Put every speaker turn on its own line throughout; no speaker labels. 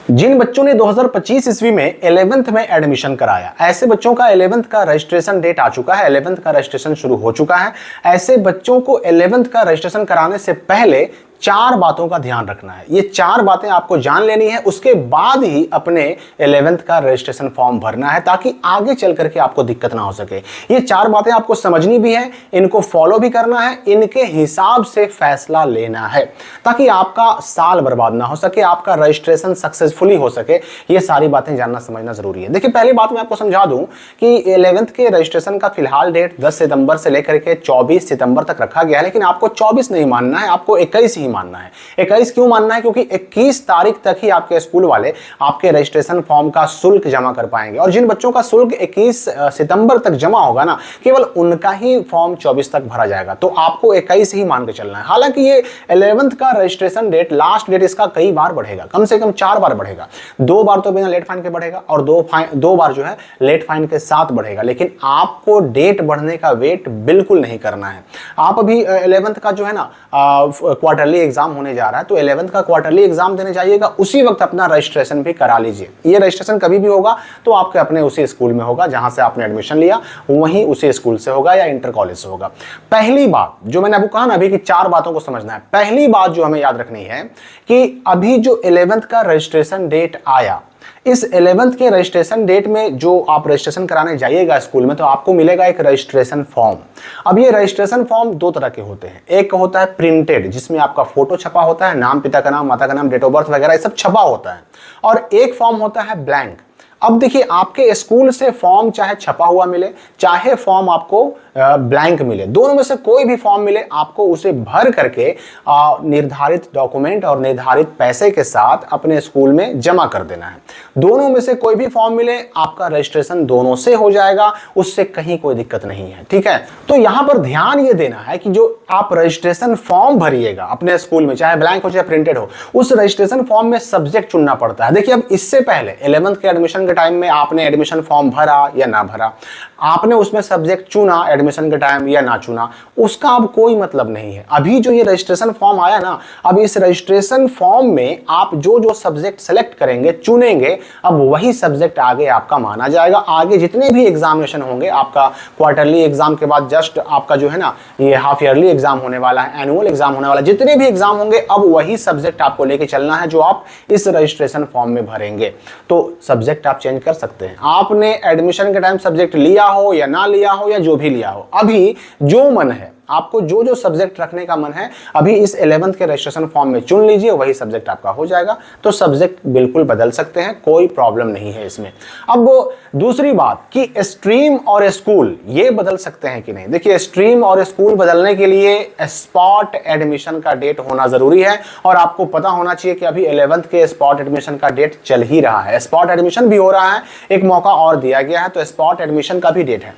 जिन बच्चों ने 2025 ईस्वी में 11th में एडमिशन कराया, ऐसे बच्चों का 11th का रजिस्ट्रेशन डेट आ चुका है, 11th का रजिस्ट्रेशन शुरू हो चुका है। ऐसे बच्चों को 11th का रजिस्ट्रेशन कराने से पहले 4 बातों का ध्यान रखना है। ये 4 बातें आपको जान लेनी है, उसके बाद ही अपने 11th का रजिस्ट्रेशन फॉर्म भरना है, ताकि आगे चल करके आपको दिक्कत ना हो सके। ये 4 बातें आपको समझनी भी है, इनको फॉलो भी करना है, इनके हिसाब से फैसला लेना है, ताकि आपका साल बर्बाद ना हो सके, आपका रजिस्ट्रेशन सक्सेसफुली हो सके। ये सारी बातें जानना समझना जरूरी है। देखिए, पहली बात मैं आपको समझा दूं कि 11th के रजिस्ट्रेशन का फिलहाल डेट 10 सितंबर से लेकर के 24 सितंबर तक रखा गया है, लेकिन आपको 24 नहीं मानना है, आपको 21 ही मानना है। 21 क्यों मानना है? क्योंकि 21 तारीख तक ही आपके स्कूल वाले आपके रजिस्ट्रेशन फॉर्म का शुल्क जमा कर पाएंगे, और जिन बच्चों का शुल्क 21 सितंबर तक जमा होगा ना, केवल उनका ही फॉर्म 24 तक भरा जाएगा। तो आपको 21 ही मान के चलना है। हालांकि ये 11th का रजिस्ट्रेशन डेट, लास्ट डेट इसका कई बार बढ़ेगा, कम से कम 4 बार बढ़ेगा। 2 बार तो बिना लेट फाइन के बढ़ेगा, और 2 बार जो है लेट फाइन के साथ बढ़ेगा। लेकिन आपको डेट बढ़ने का वेट बिल्कुल नहीं करना है। आप अभी 11th का जो है ना क्वार्टरली एग्जाम होने जा रहा है, तो 11th का क्वार्टरली एग्जाम देने जाइएगा, उसी वक्त अपना रजिस्ट्रेशन भी करा लीजिए। ये रजिस्ट्रेशन कभी भी होगा तो आपके अपने उसी स्कूल में होगा जहां से आपने एडमिशन लिया, वहीं उसी स्कूल से होगा या इंटर कॉलेज से होगा। पहली बात जो मैंने आपको कहा ना अभी कि 4 बातों को समझना है, पहली बात जो हमें याद रखनी है कि अभी जो 11th का रजिस्ट्रेशन डेट आया, इस 11th के रजिस्ट्रेशन डेट में जो आप रजिस्ट्रेशन कराने जाइएगा स्कूल में, तो आपको मिलेगा एक रजिस्ट्रेशन फॉर्म। अब ये रजिस्ट्रेशन फॉर्म 2 तरह के होते हैं। एक होता है प्रिंटेड, जिसमें आपका फोटो छपा होता है, नाम, पिता का नाम, माता का नाम, डेट ऑफ बर्थ वगैरह ये सब छपा होता है, और एक फॉर्म होता है ब्लैंक। अब देखिए, आपके स्कूल से फॉर्म चाहे छपा हुआ मिले, चाहे फॉर्म आपको ब्लैंक मिले, दोनों में से कोई भी फॉर्म मिले, आपको उसे भर करके निर्धारित डॉक्यूमेंट और निर्धारित पैसे के साथ अपने स्कूल में जमा कर देना है। दोनों में से कोई भी फॉर्म मिले, आपका रजिस्ट्रेशन दोनों से हो जाएगा, उससे कहीं कोई दिक्कत नहीं है। ठीक है, तो यहां पर ध्यान ये देना है कि जो आप रजिस्ट्रेशन फॉर्म भरिएगा अपने स्कूल में, चाहे ब्लैंक हो चाहे प्रिंटेड हो, उस रजिस्ट्रेशन फॉर्म में सब्जेक्ट चुनना पड़ता है। देखिए, अब इससे पहले 11th के एडमिशन के टाइम में आपने एडमिशन फॉर्म भरा या ना भरा, आपने उसमें सब्जेक्ट चुना एडमिशन के टाइम या ना चुना, उसका अब कोई मतलब नहीं है। अभी जो ये रजिस्ट्रेशन फॉर्म आया ना, अब इस रजिस्ट्रेशन फॉर्म में आप जो जो सब्जेक्ट सेलेक्ट करेंगे, चुनेंगे, अब वही सब्जेक्ट आगे आपका माना जाएगा। आगे जितने भी एग्जामिनेशन होंगे, आपका क्वार्टरली एग्जाम के बाद जस्ट आपका जो है ना ये हाफ ईयरली एग्जाम होने वाला है, एनुअल एग्जाम होने वाला है, जितने भी एग्जाम होंगे, अब वही सब्जेक्ट आपको लेके चलना है जो आप इस रजिस्ट्रेशन फॉर्म में भरेंगे। तो सब्जेक्ट आप चेंज कर सकते हैं। आपने एडमिशन के टाइम सब्जेक्ट लिया हो या ना लिया हो या जो भी लिया हो, अभी जो मन है, आपको जो जो सब्जेक्ट रखने का मन है, अभी इस 11th के रजिस्ट्रेशन फॉर्म में चुन लीजिए, वही सब्जेक्ट आपका हो जाएगा। तो सब्जेक्ट बिल्कुल बदल सकते हैं, कोई प्रॉब्लम नहीं है इसमें। अब दूसरी बात कि स्ट्रीम और स्कूल ये बदल सकते हैं कि नहीं। देखिए, स्ट्रीम और स्कूल बदलने के लिए स्पॉट एडमिशन का डेट होना जरूरी है, और आपको पता होना चाहिए कि अभी 11th के स्पॉट एडमिशन का डेट चल ही रहा है। स्पॉट एडमिशन भी हो रहा है, एक मौका और दिया गया है, तो स्पॉट एडमिशन का भी डेट है।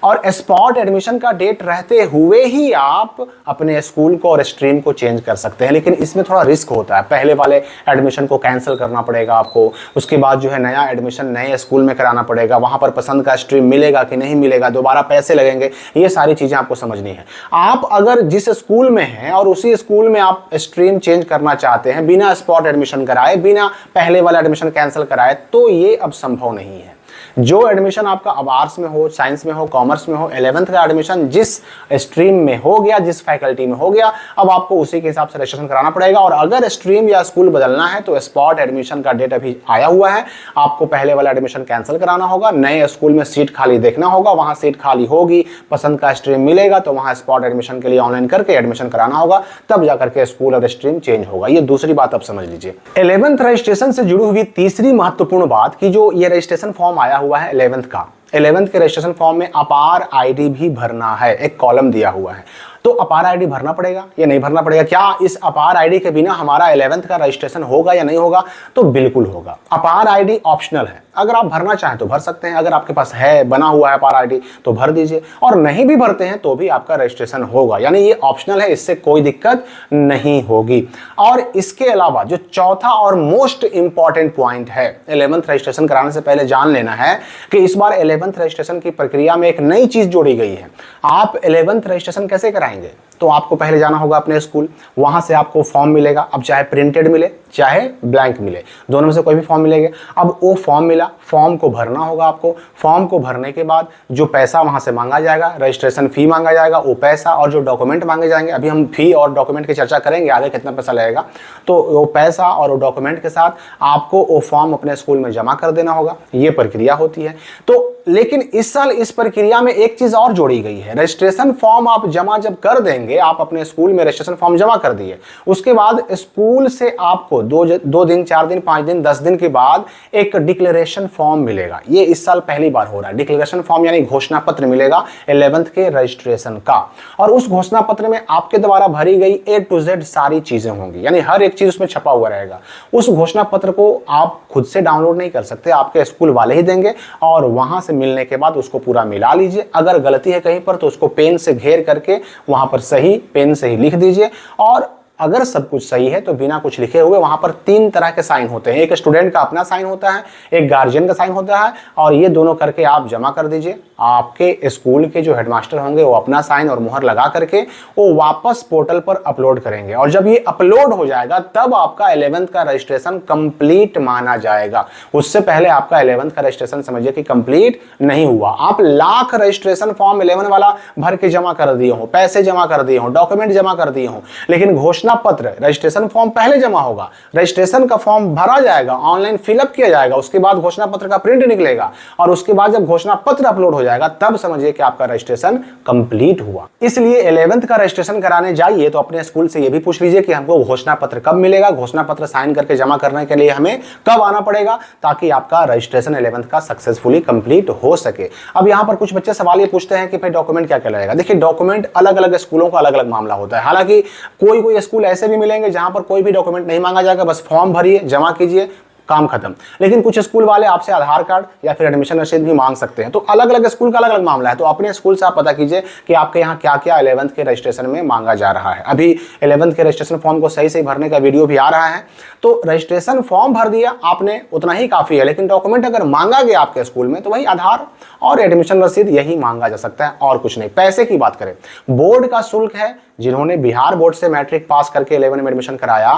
और स्पॉट एडमिशन का डेट रहते हुए ही आप अपने स्कूल को और स्ट्रीम को चेंज कर सकते हैं, लेकिन इसमें थोड़ा रिस्क होता है। पहले वाले एडमिशन को कैंसिल करना पड़ेगा आपको, उसके बाद जो है नया एडमिशन नए स्कूल में कराना पड़ेगा, वहां पर पसंद का स्ट्रीम मिलेगा कि नहीं मिलेगा, दोबारा पैसे लगेंगे, ये सारी चीजें आपको समझनी है। आप अगर जिस स्कूल में हैं और उसी स्कूल में आप स्ट्रीम चेंज करना चाहते हैं बिना स्पॉट एडमिशन कराए, बिना पहले वाला एडमिशन कैंसिल कराए, तो ये अब संभव नहीं है। जो एडमिशन आपका अब आर्ट्स में हो, साइंस में हो, कॉमर्स में हो, 11th का एडमिशन जिस स्ट्रीम में हो गया, जिस फैकल्टी में हो गया, अब आपको उसी के हिसाब से रजिस्ट्रेशन कराना पड़ेगा। और अगर स्ट्रीम या स्कूल बदलना है तो स्पॉट एडमिशन का डेट अभी आया हुआ है, आपको पहले वाला एडमिशन कैंसिल कराना होगा, नए स्कूल में सीट खाली देखना होगा, वहां सीट खाली होगी, पसंद का स्ट्रीम मिलेगा तो वहां स्पॉट एडमिशन के लिए ऑनलाइन करके एडमिशन कराना होगा, तब जाकर के स्कूल और स्ट्रीम चेंज होगा। ये दूसरी बात आप समझ लीजिए। 11th रजिस्ट्रेशन से जुड़ी हुई तीसरी महत्वपूर्ण बात कि जो ये रजिस्ट्रेशन फॉर्म आया हुआ है 11th का, 11th के रजिस्ट्रेशन फॉर्म में अपार आईडी भी भरना है, एक कॉलम दिया हुआ है। तो अपार आईडी भरना पड़ेगा या नहीं भरना पड़ेगा? क्या इस अपार आईडी के बिना हमारा 11th का रजिस्ट्रेशन होगा या नहीं होगा? तो बिल्कुल होगा। अपार आईडी ऑप्शनल है, अगर आप भरना चाहें तो भर सकते हैं, अगर आपके पास है बना हुआ है अपार आईडी तो भर दीजिए, और नहीं भी भरते हैं तो भी आपका रजिस्ट्रेशन होगा, यानी ये ऑप्शनल है, इससे कोई दिक्कत नहीं होगी। और इसके अलावा जो चौथा और मोस्ट इंपॉर्टेंट पॉइंट है 11th रजिस्ट्रेशन कराने से पहले जान लेना है कि इस बार 11th रजिस्ट्रेशन की प्रक्रिया में एक नई चीज जोड़ी गई है। आप 11th रजिस्ट्रेशन कैसे कराएंगे? तो आपको पहले जाना होगा अपने स्कूल, वहां से आपको फॉर्म मिलेगा। अब चाहे प्रिंटेड मिले चाहे ब्लैंक मिले, दोनों में से कोई भी फॉर्म मिलेगा। अब वो फॉर्म मिला, फॉर्म को भरना होगा आपको। फॉर्म को भरने के बाद जो पैसा वहां से मांगा जाएगा, रजिस्ट्रेशन फी मांगा जाएगा, वो पैसा और जो डॉक्यूमेंट मांगे जाएंगे, अभी हम फी और डॉक्यूमेंट की चर्चा करेंगे आगे कितना पैसा लगेगा, तो वो पैसा और वो डॉक्यूमेंट के साथ आपको वो फॉर्म अपने स्कूल में जमा कर देना होगा। ये प्रक्रिया होती है। तो लेकिन इस साल इस प्रक्रिया में एक चीज और जोड़ी गई है। रजिस्ट्रेशन फॉर्म आप जमा जब कर देंगे, आप अपने स्कूल में रजिस्ट्रेशन फॉर्म जमा कर दिए, उसके बाद स्कूल से आपको 2 दिन 4 दिन 5 दिन 10 दिन के बाद एक डिक्लेरेशन फॉर्म मिलेगा। ये इस साल पहली बार हो रहा है। डिक्लेरेशन फॉर्म यानी घोषणा पत्र मिलेगा 11th के रजिस्ट्रेशन का, और उस घोषणा पत्र में आपके द्वारा भरी गई A to Z सारी चीजें होंगी, यानी हर एक चीज उसमें छपा हुआ रहेगा। उस घोषणा पत्र को आप खुद से डाउनलोड नहीं कर सकते, आपके स्कूल वाले ही देंगे, और वहां से मिलने के बाद उसको पूरा मिला लीजिए। अगर गलती है कहीं पर तो उसको पेन से घेर करके वहां पर सही पेन से ही लिख दीजिए, और अगर सब कुछ सही है तो बिना कुछ लिखे हुए वहां पर 3 तरह के साइन होते हैं। एक स्टूडेंट का अपना साइन होता है, एक गार्जियन का साइन होता है, और ये दोनों करके आप जमा कर दीजिए। आपके स्कूल के जो हेडमास्टर होंगे वो अपना साइन और मुहर लगा करके वो वापस पोर्टल पर अपलोड करेंगे, और जब ये अपलोड हो जाएगा तब आपका 11th का रजिस्ट्रेशन कंप्लीट माना जाएगा। उससे पहले आपका 11th का रजिस्ट्रेशन समझिए कि कंप्लीट नहीं हुआ। आप लाख रजिस्ट्रेशन फॉर्म 11 वाला भर के जमा कर दिए हो, पैसे जमा कर दिए हो, डॉक्यूमेंट जमा कर दिए हो, लेकिन घोषणा पत्र रजिस्ट्रेशन फॉर्म पहले जमा होगा, रजिस्ट्रेशन का फॉर्म भरा जाएगा, ऑनलाइन फिलअप किया जाएगा, उसके बाद घोषणा पत्र का प्रिंट निकलेगा, और उसके बाद जब घोषणा पत्र अपलोड हो जाएगा तब समझिए कि आपका रजिस्ट्रेशन कंप्लीट हुआ। इसलिए 11th का रजिस्ट्रेशन कराने जाइए तो अपने स्कूल से यह भी पूछ लीजिए कि हमको घोषणा पत्र कब मिलेगा, घोषणा पत्र साइन करके जमा करने के लिए हमें कब आना पड़ेगा, ताकि आपका रजिस्ट्रेशन 11th का सक्सेसफुली कंप्लीट हो सके। अब यहां पर कुछ बच्चे सवाल ये पूछते हैं कि भाई डॉक्यूमेंट क्या क्या लगेगा। देखिए डॉक्यूमेंट अलग अलग स्कूलों का अलग अलग मामला होता है। हालांकि कोई कोई स्कूल ऐसे भी मिलेंगे जहां पर कोई भी डॉक्यूमेंट नहीं मांगा जाएगा, बस फॉर्म भरिए, जमा कीजिए, काम खत्म। लेकिन कुछ स्कूल वाले आपसे आधार कार्ड या फिर एडमिशन रसीद भी मांग सकते हैं। तो अलग अलग स्कूल का अलग अलग मामला है। तो अपने स्कूल से आप पता कीजिए कि आपके यहाँ क्या क्या 11th के रजिस्ट्रेशन में मांगा जा रहा है। अभी 11th के रजिस्ट्रेशन फॉर्म को सही सही भरने का वीडियो भी आ रहा है। तो रजिस्ट्रेशन फॉर्म भर दिया आपने, उतना ही काफी है, लेकिन डॉक्यूमेंट अगर मांगा गया आपके स्कूल में तो वही आधार और एडमिशन रसीद यही मांगा जा सकता है, और कुछ नहीं। पैसे की बात करें, बोर्ड का शुल्क है, जिन्होंने बिहार बोर्ड से मैट्रिक पास करके 11 में एडमिशन कराया,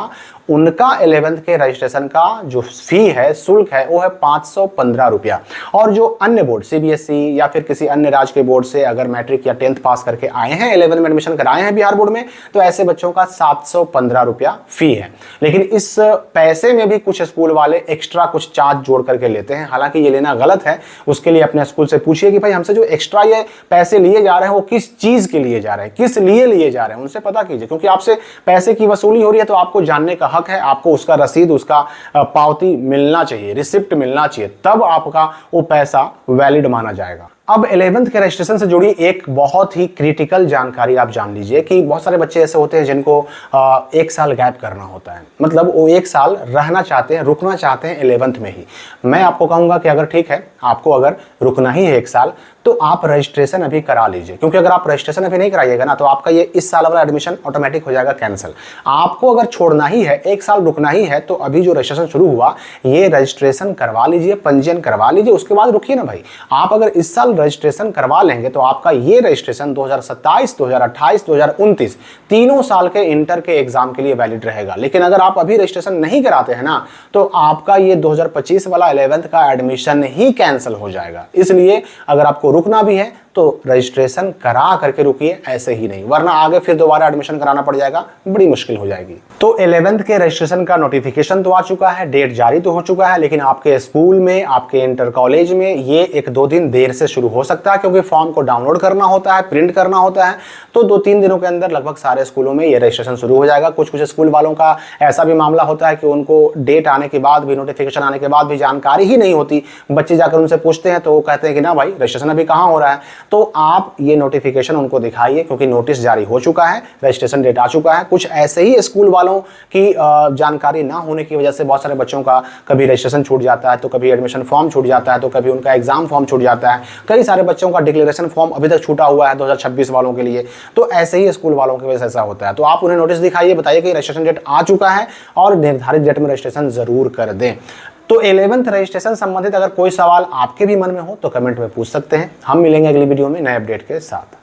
उनका 11th के रजिस्ट्रेशन का जो फी है, शुल्क है, वो है 515 रुपया। और जो अन्य बोर्ड CBSE या फिर किसी अन्य राज्य के बोर्ड से अगर मैट्रिक या 10th पास करके आए हैं, 11 में एडमिशन कराए हैं बिहार बोर्ड में, तो ऐसे बच्चों का 715 रुपया फी है। लेकिन इस पैसे में भी कुछ स्कूल वाले एक्स्ट्रा कुछ चार्ज जोड़ करके लेते हैं। हालांकि ये लेना गलत है। उसके लिए अपने स्कूल से पूछिए कि भाई हमसे जो एक्स्ट्रा ये पैसे लिए जा रहे हैं वो किस चीज के लिए जा रहे हैं, किस लिए लिए जा रहे हैं, उनसे पता कीजिए। क्योंकि आपसे पैसे की वसूली हो रही है तो आपको जानने का हक है, आपको उसका रसीद, उसका पावती मिलना चाहिए, रिसिप्ट मिलना चाहिए, तब आपका वो पैसा वैलिड माना जाएगा। अब 11th के रजिस्ट्रेशन से जुड़ी एक बहुत ही क्रिटिकल जानकारी आप जान लीजिए कि बहुत सारे बच्चे ऐसे होते हैं जिनको 1 साल गैप करना होता है, मतलब वो 1 साल रहना चाहते हैं, रुकना चाहते हैं 11th में ही। मैं आपको कहूंगा कि अगर ठीक है, आपको अगर रुकना ही है 1 साल, तो आप रजिस्ट्रेशन अभी करा लीजिए। क्योंकि अगर आप रजिस्ट्रेशन अभी नहीं कराइएगा ना, तो आपका ये इस साल वाला एडमिशन ऑटोमेटिक हो जाएगा कैंसिल। आपको अगर छोड़ना ही है, 1 साल रुकना ही है, तो अभी जो रजिस्ट्रेशन शुरू हुआ, ये रजिस्ट्रेशन करवा लीजिए, पंजीयन करवा लीजिए, उसके बाद रुकिए ना भाई। आप अगर इस साल रजिस्ट्रेशन करवा लेंगे तो आपका ये रजिस्ट्रेशन 2027, 2028, 2029 तीनों साल के इंटर के एग्जाम के लिए वैलिड रहेगा। लेकिन अगर आप अभी रजिस्ट्रेशन नहीं कराते हैं ना, तो आपका ये 2025 वाला 11th का एडमिशन ही कैंसिल हो जाएगा। इसलिए अगर आपको रुकना भी है तो रजिस्ट्रेशन करा करके रुकिए, ऐसे ही नहीं, वरना आगे फिर दोबारा एडमिशन कराना पड़ जाएगा, बड़ी मुश्किल हो जाएगी। तो 11th के रजिस्ट्रेशन का नोटिफिकेशन तो आ चुका है, डेट जारी तो हो चुका है, लेकिन आपके स्कूल में, आपके इंटर कॉलेज में ये 1-2 दिन देर से शुरू हो सकता है, क्योंकि फॉर्म को डाउनलोड करना होता है, प्रिंट करना होता है। तो 2-3 दिनों के अंदर लगभग सारे स्कूलों में ये रजिस्ट्रेशन शुरू हो जाएगा। कुछ कुछ स्कूल वालों का ऐसा भी मामला होता है कि उनको डेट आने के बाद भी, नोटिफिकेशन आने के बाद भी जानकारी ही नहीं होती। बच्चे जाकर उनसे पूछते हैं तो वो कहते हैं कि ना भाई रजिस्ट्रेशन अभी कहाँ हो रहा है। तो आप ये नोटिफिकेशन उनको दिखाइए, क्योंकि नोटिस जारी हो चुका है, रजिस्ट्रेशन डेट आ चुका है। कुछ ऐसे ही स्कूल वालों की जानकारी ना होने की वजह से बहुत सारे बच्चों का कभी रजिस्ट्रेशन छूट जाता है, तो कभी एडमिशन फॉर्म छूट जाता है, तो कभी उनका एग्जाम फॉर्म छूट जाता है। कई सारे बच्चों का डिक्लेरेशन फॉर्म अभी तक छूटा हुआ है 2026 वालों के लिए। तो ऐसे ही स्कूल वालों की वजह से ऐसा होता है। तो आप उन्हें नोटिस दिखाइए, बताइए कि रजिस्ट्रेशन डेट आ चुका है और निर्धारित डेट में रजिस्ट्रेशन जरूर कर दें। तो 11th रजिस्ट्रेशन संबंधित अगर कोई सवाल आपके भी मन में हो तो कमेंट में पूछ सकते हैं। हम मिलेंगे अगली वीडियो में नए अपडेट के साथ।